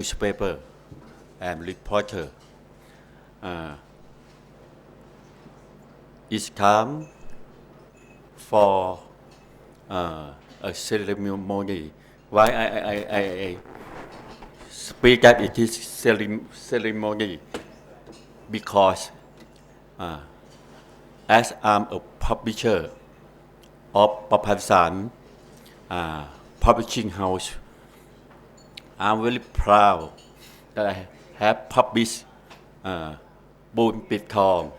newspaper and reporter. Uh, it's time for a ceremony. Why I speak that it is ceremony? Because as I'm a publisher of Papansan Publishing House, I'm very proud that I have published Boon Pit Thong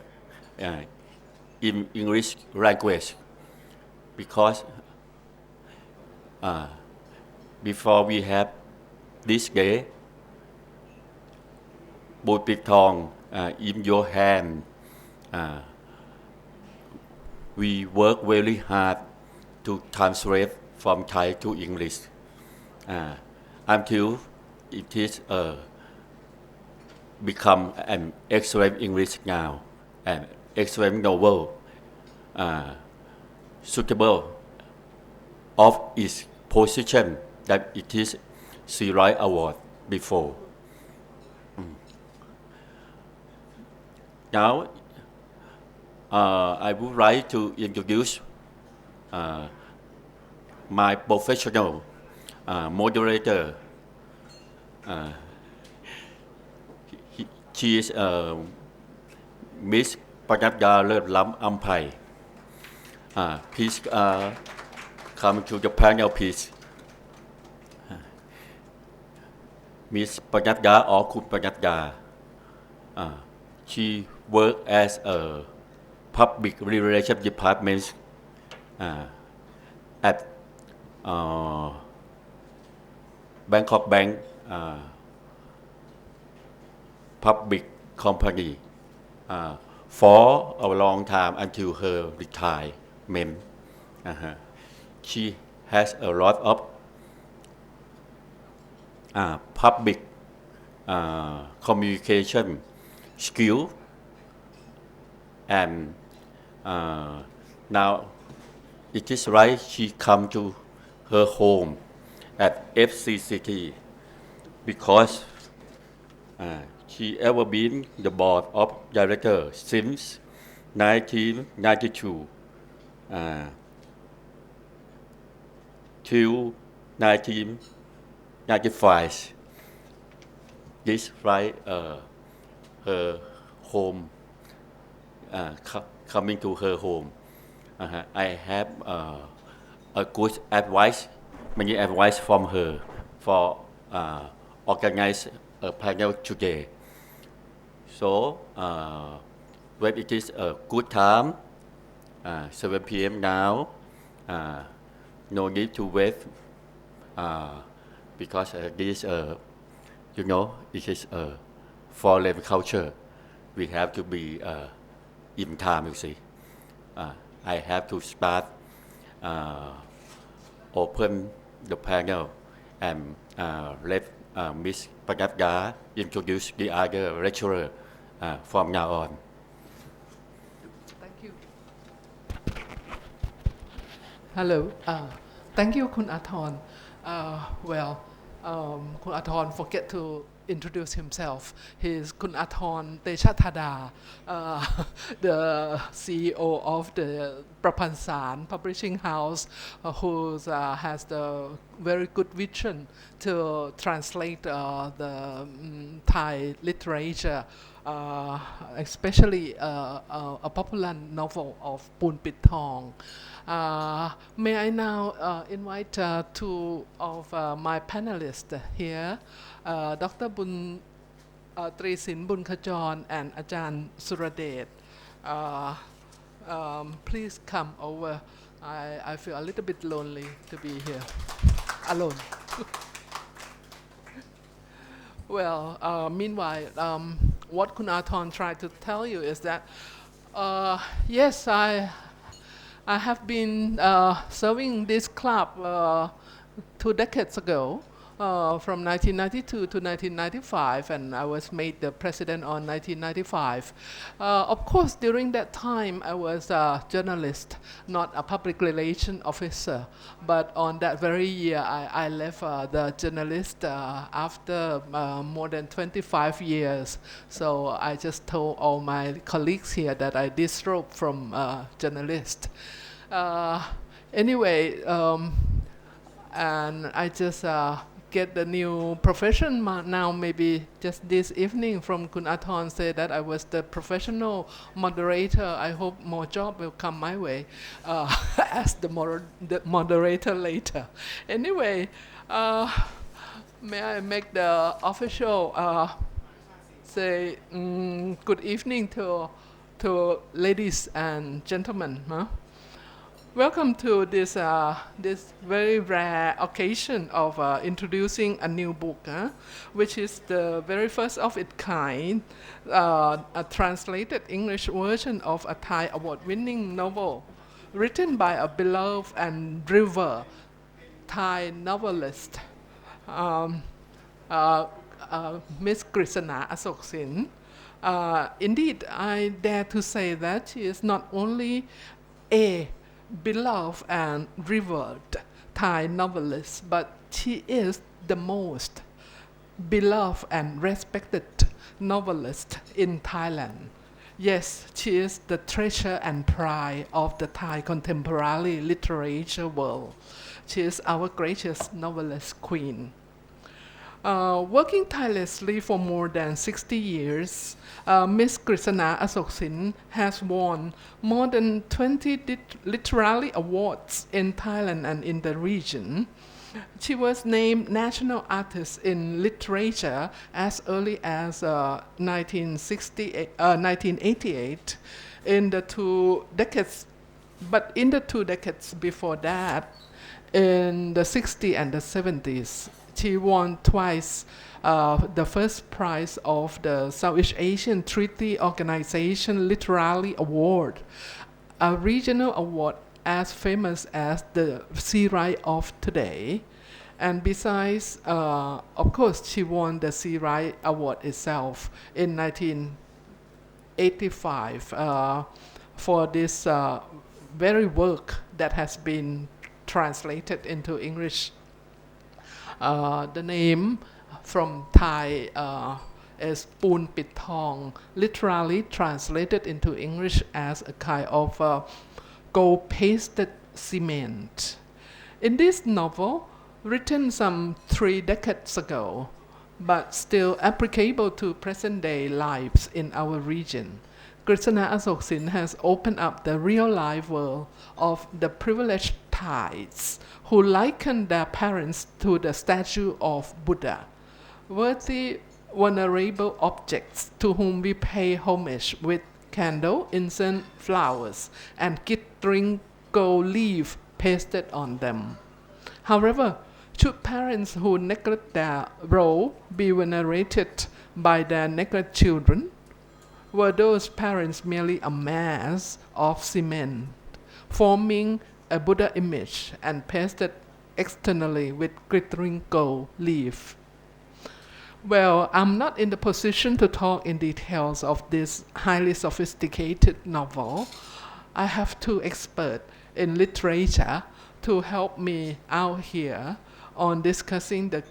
in English language because before we have this day, Boon Pit Thong in your hand, we work very hard to translate from Thai to English until it is become an excellent English now, an excellent novel suitable of its position that it is Sea Right Award before. Now, I would like to introduce my professional moderator. She is Miss Panyapya Lam Ampai. Please come to the panel, please. Miss Panyapya or Kun Panyapya. She worked as a public relations department at Bangkok Bank public company for a long time until her retirement. She has a lot of public communication skill and now it is right she come to her home at FCCT because she ever been the board of director since 1992 till 1995. This right her home coming to her home. I have a good advice, many advice from her for organize a panel today. So when it is a good time, 7 p.m. now, no need to wait because this, you know, it is a foreign culture. We have to be in time, you see. I have to start open the panel and let Miss Panyapya introduce the other lecturer from now on. Thank you. Hello. Thank you, Kun Athorn. Kun Athorn forget to introduce himself. He is Kun Athorn Techathada, the CEO of the Prapansan Publishing House, who has the very good vision to translate the Thai literature, especially a popular novel of Boon Pit Thong. May I now invite two of my panelists here, Dr. Trisin Bunkajon and Ajahn Suradet. Please come over. I feel a little bit lonely to be here alone. Meanwhile, what Kun Athorn tried to tell you is that, yes, I have been serving this club 2 decades ago, from 1992 to 1995, and I was made the president on 1995. Of course, during that time, I was a journalist, not a public relation officer. But on that very year, I left the journalist after more than 25 years. So I just told all my colleagues here that I disrobed from journalist. Anyway, and I just get the new profession now, maybe just this evening from Kun Athorn said that I was the professional moderator. I hope more job will come my way as the moderator later. Anyway, may I make the official say good evening to ladies and gentlemen. Huh? Welcome to this very rare occasion of introducing a new book, which is the very first of its kind, a translated English version of a Thai award-winning novel, written by a beloved and revered Thai novelist, Miss Krisana Asoksin. Indeed, I dare to say that she is not only a beloved and revered Thai novelist, but she is the most beloved and respected novelist in Thailand. Yes, she is the treasure and pride of the Thai contemporary literature world. She is our greatest novelist queen. Working tirelessly for more than 60 years, Ms. Krisana Asoksin has won more than 20 literary awards in Thailand and in the region. She was named National Artist in Literature as early as 1988. In the 2 decades, but in the 2 decades before that, in the 60s and the 70s, she won twice the first prize of the Southeast Asian Treaty Organization Literary Award, a regional award as famous as the Sea Right of today. And besides, of course, she won the Sea Right Award itself in 1985 for this very work that has been translated into English. The name from Thai is Poon Pit Thong, literally translated into English as a kind of gold-pasted cement. In this novel, written some 3 decades ago, but still applicable to present-day lives in our region, Krisana Asoksin has opened up the real-life world of the privileged Thais who liken their parents to the statue of Buddha, worthy, venerable objects to whom we pay homage with candle, incense, flowers, and glittering gold leaf pasted on them. However, should parents who neglect their role be venerated by their neglect children? Were those parents merely a mass of cement, forming a Buddha image and pasted externally with glittering gold leaf? Well, I'm not in the position to talk in details of this highly sophisticated novel. I have 2 experts in literature to help me out here on discussing the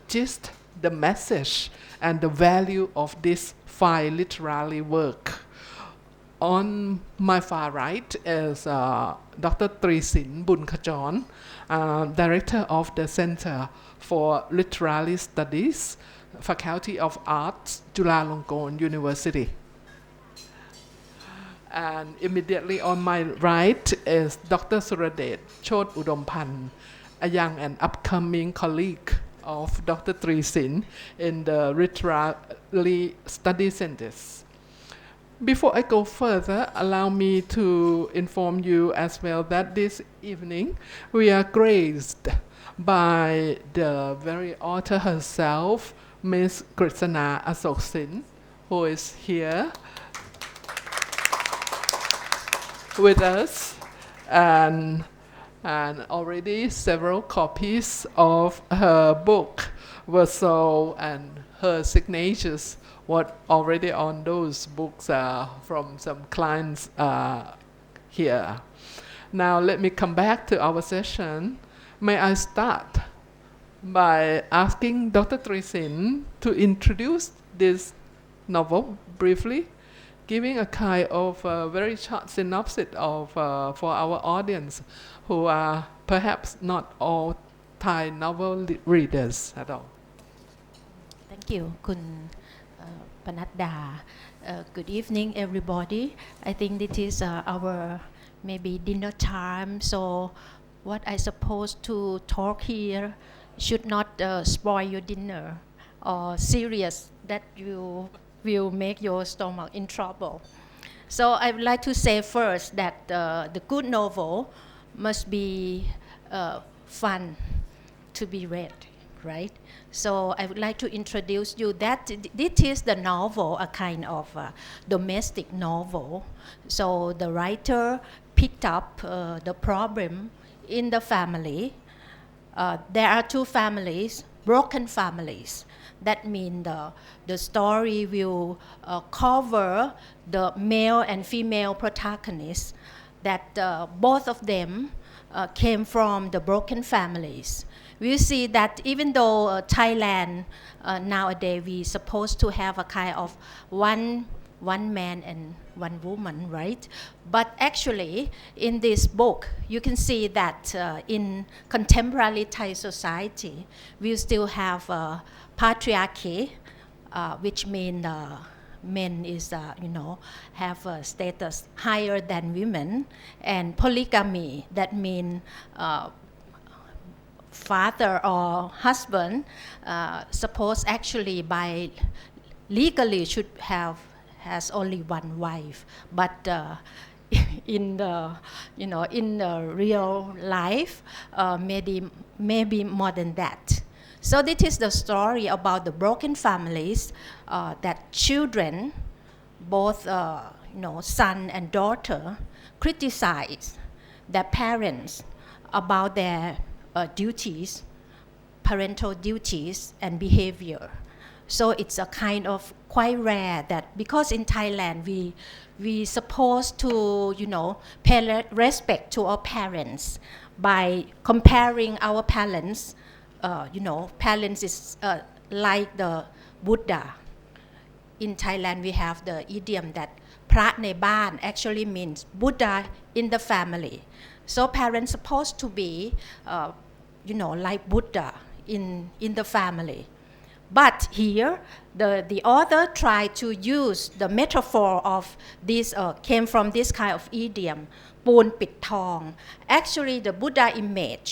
gist, the message, and the value of this fine literary work. On my far right is Dr. Trisin Bunkajon, Director of the Center for Literary Studies, Faculty of Arts, Chulalongkorn University. And immediately on my right is Dr. Suradet Chod Udompan, a young and upcoming colleague of Dr. Trisin in the Literary Study Centers. Before I go further, allow me to inform you as well that this evening we are graced by the very author herself, Ms. Krisana Asoksin, who is here with us, and already several copies of her book were sold, and her signatures were already on those books from some clients here. Now let me come back to our session. May I start by asking Dr. Trisin to introduce this novel briefly, giving a kind of very short synopsis of for our audience who are perhaps not all Thai novel readers at all. Thank you, Kun Panadda. Good evening, everybody. I think this is our maybe dinner time, so what I supposed to talk here should not spoil your dinner or serious that you will make your stomach in trouble. So I would like to say first that the good novel must be fun to be read, right? So I would like to introduce you that this is the novel, a kind of domestic novel. So the writer picked up the problem in the family. There are two families, broken families. That means the story will cover the male and female protagonists, that both of them came from the broken families. We see that even though Thailand nowadays we supposed to have a kind of one man and one woman, right? But actually in this book you can see that in contemporary Thai society we still have patriarchy, which means men is have a status higher than women, and polygamy, that means father or husband suppose actually by legally should has only one wife, but in the in the real life maybe more than that. So this is the story about the broken families, that children, both son and daughter, criticize their parents about their duties, parental duties and behavior. So it's a kind of quite rare that, because in Thailand we supposed to pay respect to our parents by comparing our parents. Parents is like the Buddha. In Thailand we have the idiom that พระในบ้าน actually means Buddha in the family. So parents supposed to be like Buddha in the family. But here the author tried to use the metaphor of this came from this kind of idiom ปูนปิดทอง Actually the Buddha image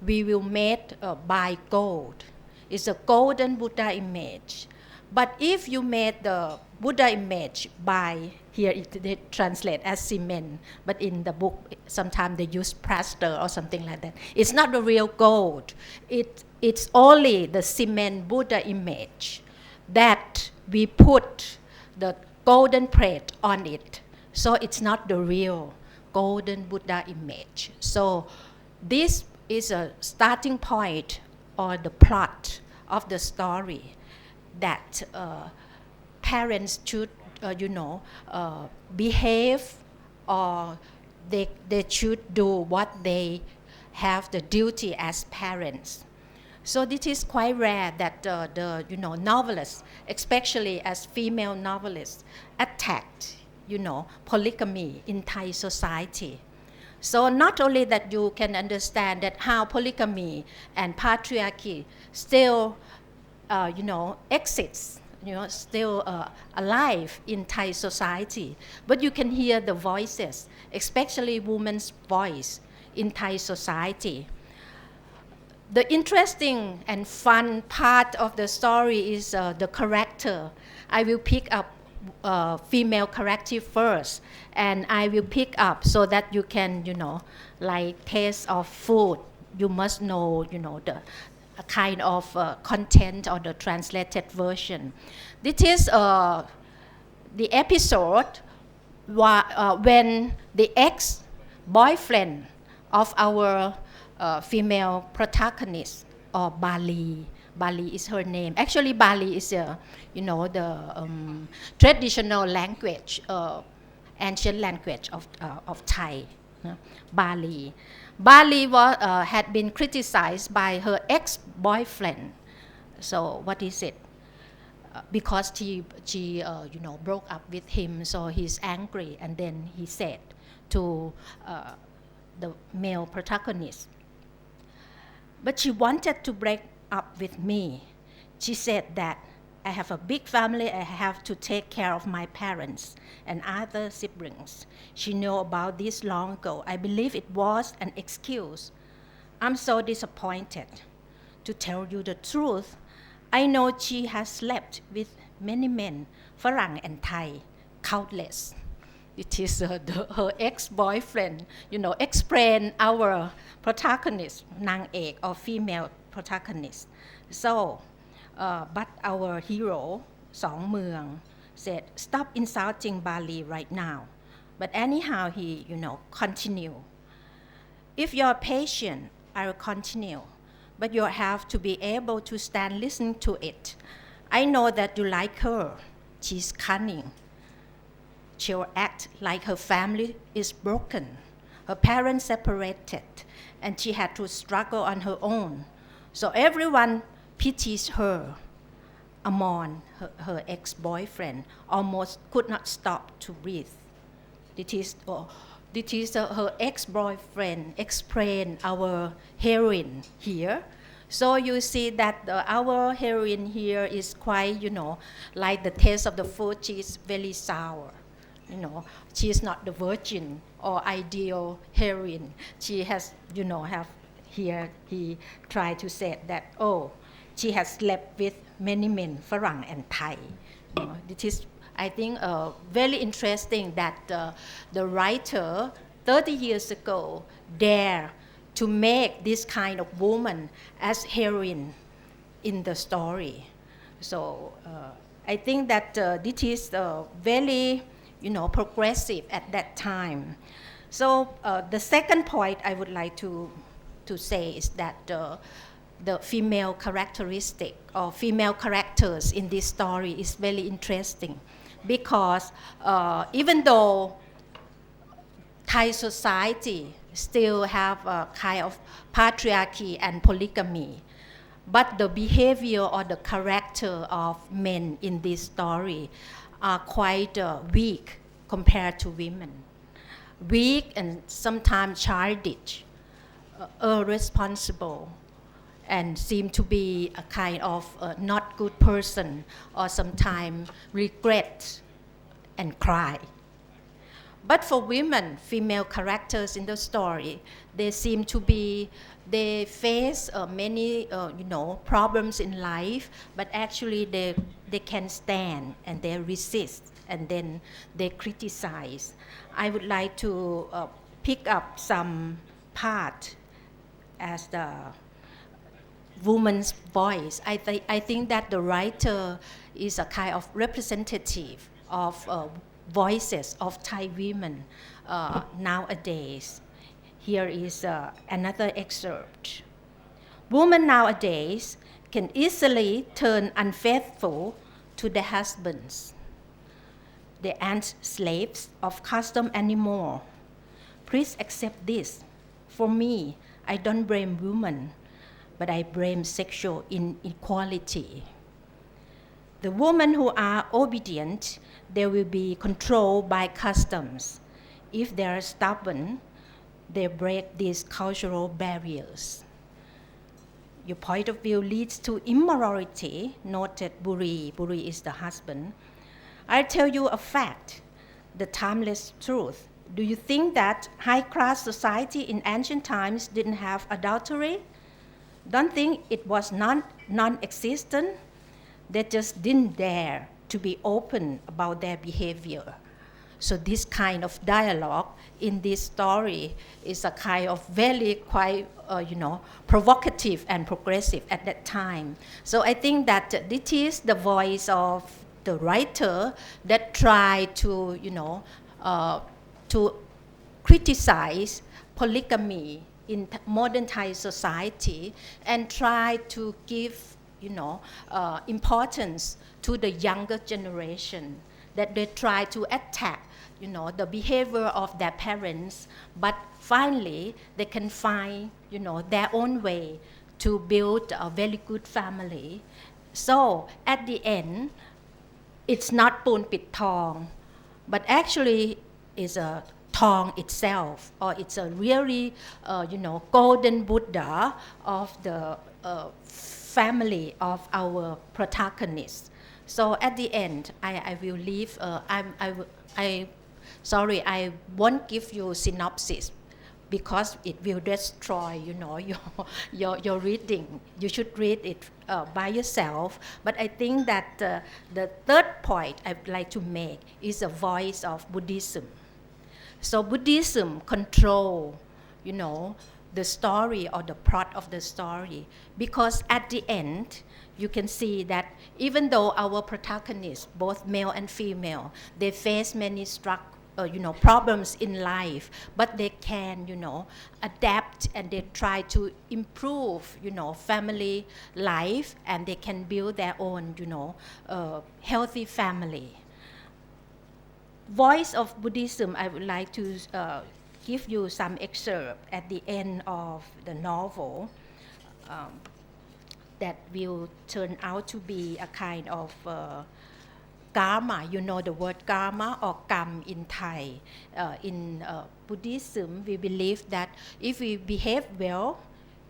we will made by gold. It's a golden Buddha image. But if you made the Buddha image by, here they translate as cement, but in the book sometimes they use plaster or something like that. It's not the real gold. It's only the cement Buddha image that we put the golden plate on it. So it's not the real golden Buddha image. So this is a starting point or the plot of the story, that parents should behave, or they should do what they have the duty as parents. So this is quite rare that the novelists, especially as female novelists, attacked polygamy in Thai society. So not only that you can understand that how polygamy and patriarchy still exists, still alive in Thai society, but you can hear the voices, especially women's voice in Thai society. The interesting and fun part of the story is the character. I will pick up female character first, and I will pick up so that you can like taste of food, you must know the kind of content or the translated version. This is the episode when the ex-boyfriend of our female protagonist, or Bali, Bali is her name. Actually, Bali is the traditional language, ancient language of Thai. Bali. Bali had been criticized by her ex-boyfriend. So what is it? Because she broke up with him, so he's angry, and then he said to the male protagonist, but she wanted to break up with me. She said that I have a big family, I have to take care of my parents and other siblings. She knew about this long ago. I believe it was an excuse. I'm so disappointed. To tell you the truth, I know she has slept with many men, Farang and Thai, countless. It is her ex-boyfriend, explain our protagonist, Nang Ek, or female protagonist. So, but our hero, Song Mueang, said, stop insulting Bali right now. But anyhow, he, continue. If you're patient, I will continue. But you have to be able to stand listening to it. I know that you like her. She's cunning. She'll act like her family is broken. Her parents separated, and she had to struggle on her own. So everyone pities her. Amon, her ex-boyfriend, almost could not stop to breathe. This is her ex-boyfriend explain our heroine here. So you see that our heroine here is quite, like the taste of the food, she is very sour. She is not the virgin or ideal heroine. She has, have here he tried to say that, she has slept with many men, Farang and Thai. It is, I think, very interesting that the writer 30 years ago dared to make this kind of woman as heroine in the story. So I think that this is very, progressive at that time. So the second point I would like to say is that the female characteristic or female characters in this story is very interesting, because even though Thai society still have a kind of patriarchy and polygamy, but the behavior or the character of men in this story are quite weak compared to women. Weak and sometimes childish, irresponsible, and seem to be a kind of not good person, or sometimes regret and cry. But for women, female characters in the story, they seem to be, they face many problems in life, but actually they can stand and they resist, and then they criticize. I would like to pick up some part as the woman's voice. I think that the writer is a kind of representative of voices of Thai women nowadays. Here is another excerpt. Women nowadays can easily turn unfaithful to their husbands. They aren't slaves of custom anymore. Please accept this. For me, I don't blame women, but I blame sexual inequality. The women who are obedient, they will be controlled by customs. If they are stubborn, they break these cultural barriers. Your point of view leads to immorality, noted Buri. Buri is the husband. I'll tell you a fact, the timeless truth. Do you think that high-class society in ancient times didn't have adultery? Don't think it was non-existent. They just didn't dare to be open about their behavior. So this kind of dialogue in this story is a kind of very quite, provocative and progressive at that time. So I think that this is the voice of the writer that tried to, to criticize polygamy in modern Thai society and try to give importance to the younger generation, that they try to attack the behavior of their parents, but finally they can find their own way to build a very good family. So at the end, it's not Pun Pit Thong, but actually is a Thong itself, or it's a really golden Buddha of the family of our protagonist. So at the end, I will leave. I won't give you synopsis because it will destroy, your reading. You should read it by yourself. But I think that the third point I'd like to make is the voice of Buddhism. So Buddhism control, the story or the plot of the story, because at the end, you can see that even though our protagonists, both male and female, they face many problems in life, but they can, adapt, and they try to improve, family life, and they can build their own, healthy family. Voice of Buddhism, I would like to give you some excerpt at the end of the novel that will turn out to be a kind of karma. You know the word karma or kam in Thai. In Buddhism, we believe that if we behave well,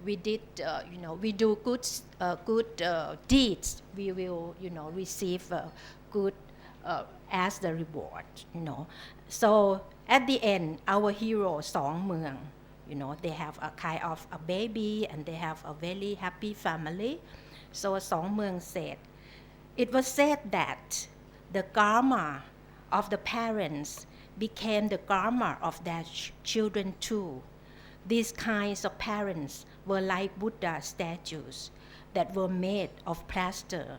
we do good deeds, we will, receive good as the reward, So at the end, our hero Song Mueang, they have a kind of a baby and they have a very happy family. So Song Mueang said, it was said that the karma of the parents became the karma of their children too. These kinds of parents were like Buddha statues that were made of plaster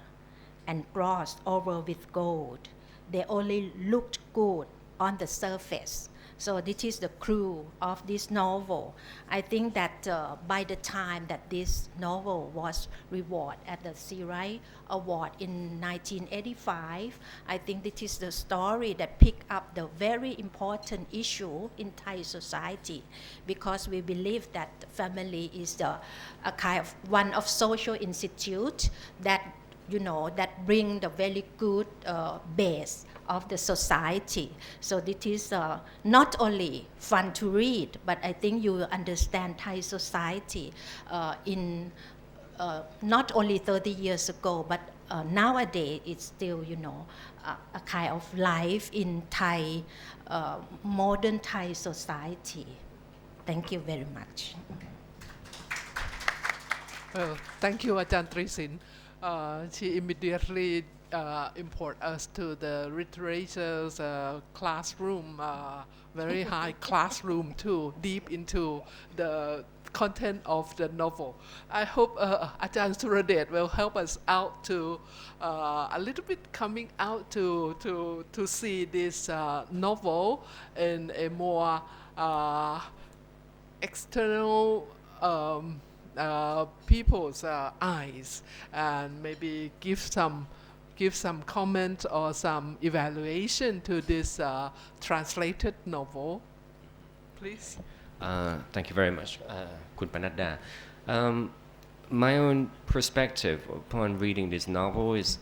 and glossed over with gold. They only looked good on the surface. So this is the clue of this novel. I think that by the time that this novel was rewarded at the Serai Award in 1985, I think this is the story that picked up the very important issue in Thai society, because we believe that family is a kind of one of social institute that that bring the very good base of the society. So this is not only fun to read, but I think you understand Thai society in not only 30 years ago, but nowadays it's still, a kind of life in Thai, modern Thai society. Thank you very much. Well, thank you, Ajahn Trisin. She immediately import us to the literature's classroom, very high classroom too, deep into the content of the novel. I hope Ajahn Suradet will help us out to a little bit coming out to see this novel in a more external people's eyes, and maybe give some comment or some evaluation to this translated novel. Please. Thank you very much, Kun Panadda. My own perspective upon reading this novel is,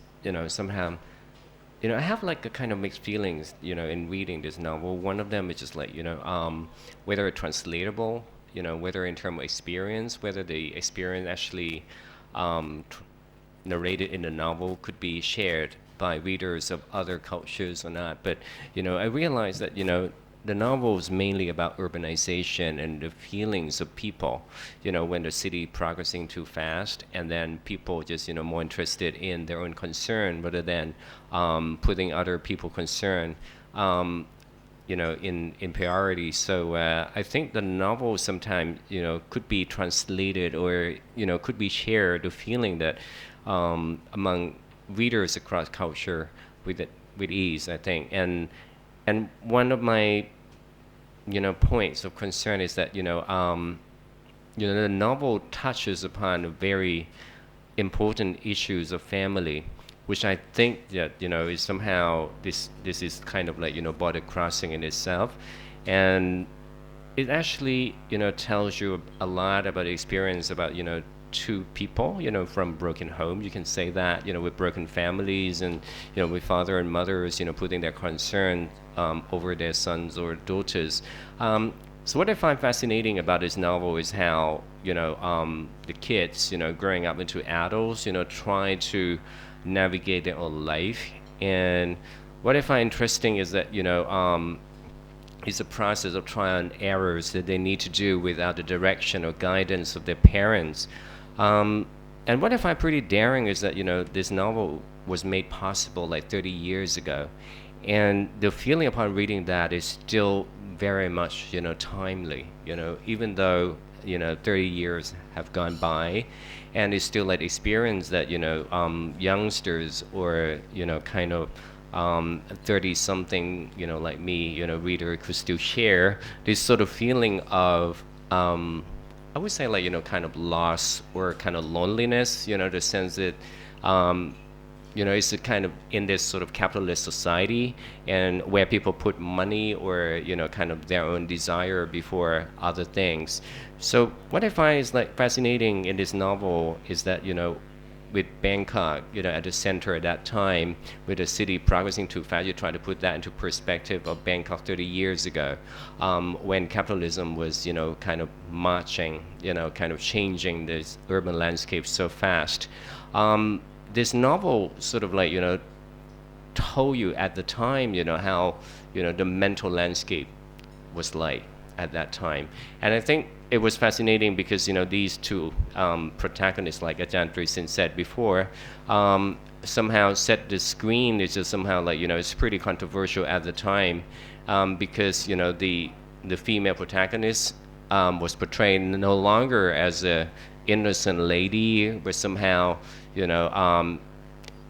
somehow, I have like a kind of mixed feelings, in reading this novel. One of them is just like, whether it's translatable, whether in terms of experience, whether the experience actually narrated in the novel could be shared by readers of other cultures or not. But, I realized that, the novel is mainly about urbanization and the feelings of people, when the city progressing too fast, and then people just, more interested in their own concern rather than putting other people's concern in priority. So I think the novel sometimes, could be translated or, could be shared, the feeling that among readers across culture with ease, I think. And one of my, points of concern is that, the novel touches upon a very important issues of family, which I think that, you know, is somehow this is kind of like, you know, border crossing in itself. And it actually, you know, tells you a lot about the experience about, you know, two people, you know, from broken home, you can say that, you know, with broken families and, you know, with father and mothers, you know, putting their concern over their sons or daughters. So what I find fascinating about this novel is how, you know, the kids, you know, growing up into adults, you know, try to navigate their own life. And what I find interesting is that, you know, it's a process of trial and errors that they need to do without the direction or guidance of their parents. And what I find pretty daring is that, you know, this novel was made possible like 30 years ago. And the feeling upon reading that is still very much, you know, timely, you know, even though, you know, 30 years have gone by, and it's still like experience that, you know, youngsters or, you know, kind of 30-something, you know, like me, you know, reader could still share this sort of feeling of, I would say like, you know, kind of loss or kind of loneliness, you know, the sense that, you know, it's a kind of in this sort of capitalist society and where people put money or, you know, kind of their own desire before other things. So what I find is like fascinating in this novel is that, you know, with Bangkok, you know, at the center at that time, with the city progressing too fast, you try to put that into perspective of Bangkok 30 years ago, when capitalism was, you know, kind of marching, you know, kind of changing this urban landscape so fast. This novel sort of like, you know, told you at the time, you know, how, you know, the mental landscape was like at that time. And I think it was fascinating because, you know, these two protagonists, like Ajahn Trisin said before, somehow set the screen is just somehow like, you know, it's pretty controversial at the time, because, you know, the female protagonist was portrayed no longer as a innocent lady, but somehow, you know,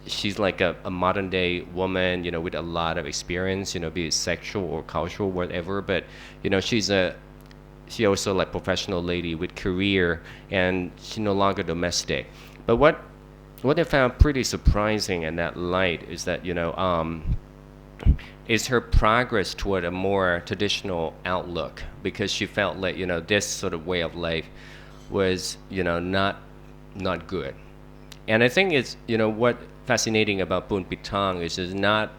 she's like a modern day woman, you know, with a lot of experience, you know, be it sexual or cultural, whatever. But, you know, she also like professional lady with career, and she's no longer domestic. But what I found pretty surprising in that light is that, you know, is her progress toward a more traditional outlook, because she felt like, you know, this sort of way of life was, you know, not good. And I think it's, you know, what fascinating about Boon Pitang is not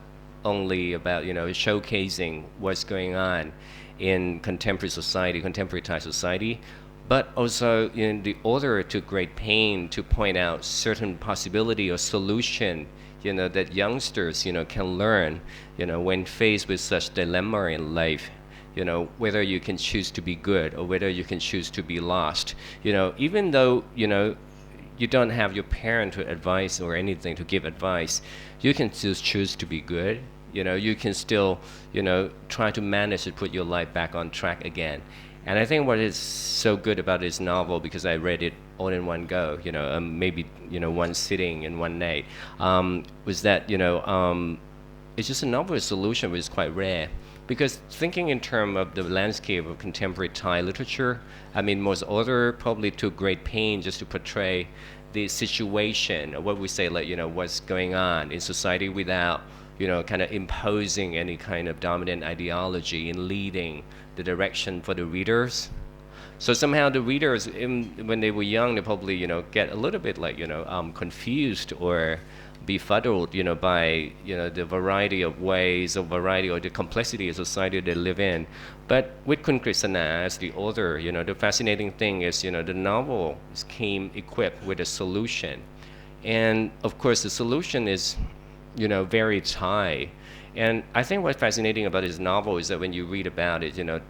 only about, you know, showcasing what's going on in contemporary society, contemporary Thai society, but also, you know, the author took great pain to point out certain possibility or solution, you know, that youngsters, you know, can learn, you know, when faced with such dilemma in life, you know, whether you can choose to be good or whether you can choose to be lost. You know, even though, you know, you don't have your parent to advise or anything to give advice, you can still choose to be good. You know, you can still, you know, try to manage to put your life back on track again. And I think what is so good about this novel, because I read it all in one go, you know, maybe, you know, one sitting in one night, was that, you know, it's just a novel solution which is quite rare. Because thinking in terms of the landscape of contemporary Thai literature, I mean, most authors probably took great pain just to portray the situation, or what we say, like, you know, what's going on in society without, you know, kind of imposing any kind of dominant ideology and leading the direction for the readers. So somehow the readers, when they were young, they probably, you know, get a little bit like, you know, confused or befuddled, you know, by, you know, the variety of ways or variety or the complexity of society they live in. But with Kun Krisana as the author, you know, the fascinating thing is, you know, the novel came equipped with a solution. And of course the solution is, you know, very Thai. And I think what's fascinating about his novel is that when you read about it, you know,